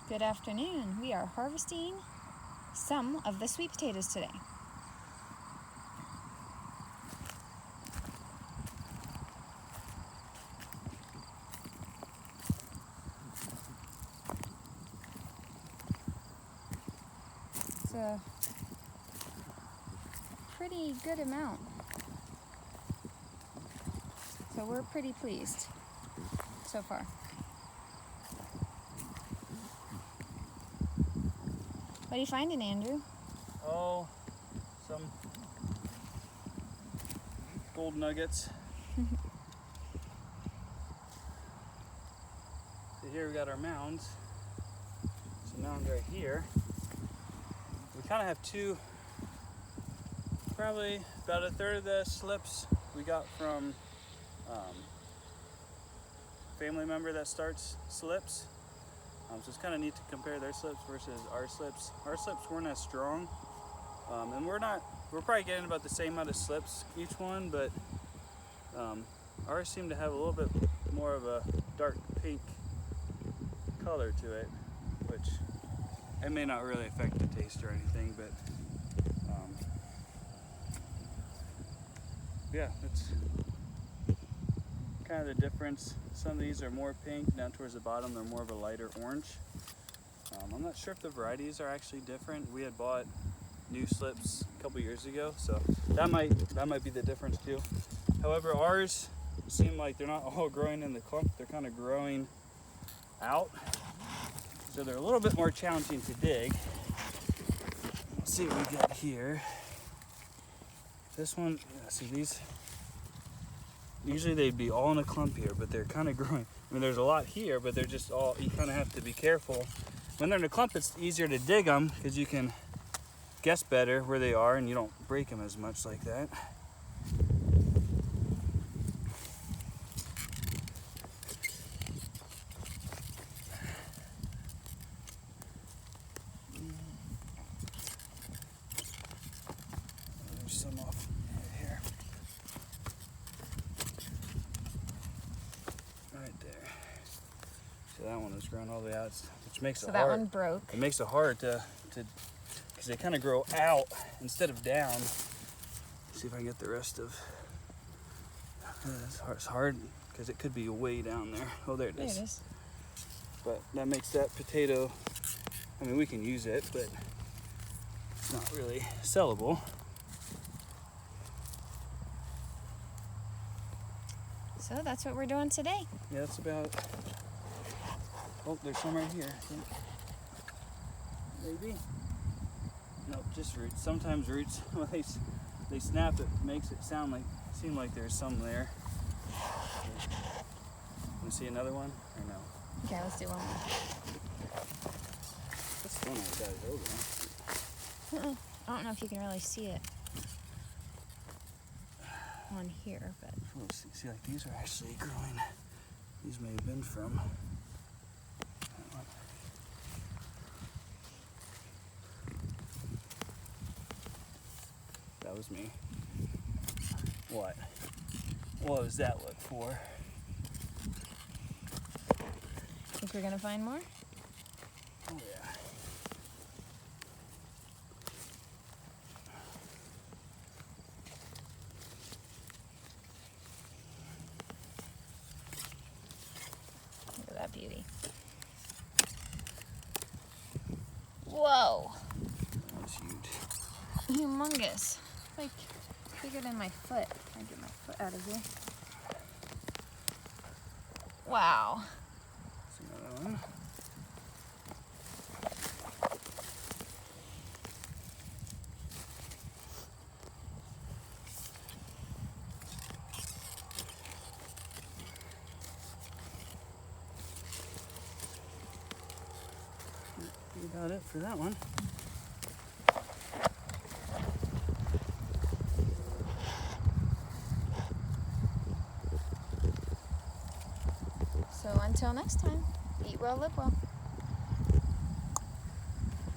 Good afternoon. We are harvesting some of the sweet potatoes today. It's a pretty good amount. So we're pretty pleased so far. What are you finding, Andrew? Oh, some gold nuggets. So here we got our mounds. Some mounds right here. We kind of have two, probably about a third of the slips we got from family member that starts slips. So it's kind of neat to compare their slips versus our slips. Our slips weren't as strong, and we're probably getting about the same amount of slips each one, but ours seem to have a little bit more of a dark pink color to it, which it may not really affect the taste or anything, but yeah, that's kind of the difference. Some of these are more pink, down towards the bottom they're more of a lighter orange. I'm not sure if the varieties are actually different. We had bought new slips a couple years ago, so that might be the difference too. However, ours seem like they're not all growing in the clump, they're kind of growing out, so they're a little bit more challenging to dig. Let's see what we got here. This one, see these, usually they'd be all in a clump here, but they're kind of growing. I mean, there's a lot here, but they're just all, you kind of have to be careful. When they're in a clump, it's easier to dig them because you can guess better where they are and you don't break them as much like that. There's some off here. Right there. So that one is grown all the way out, which makes it hard. So that one broke. It makes it hard to because they kind of grow out instead of down. Let's see if I can get the rest of. It's hard because it could be way down there. Oh, there it is. There it is. But that makes that potato. I mean, we can use it, but it's not really sellable. So that's what we're doing today. Yeah, that's about. Oh, there's some right here, I think. Maybe. Nope, just roots. Sometimes roots, when they snap, it makes it seem like there's some there. Want to see another one or no? Okay, let's do one more. That's the one I got over. I don't know if you can really see it on here, but Let's see, like these are actually growing. These may have been from. That was me. What? What does that look for? think we're gonna find more? Oh yeah. Look at that beauty. Whoa! That's huge. Humongous. Like bigger than my foot. I get my foot out of here. Wow. That's another one. That's about it for that one. So until next time, eat well, live well.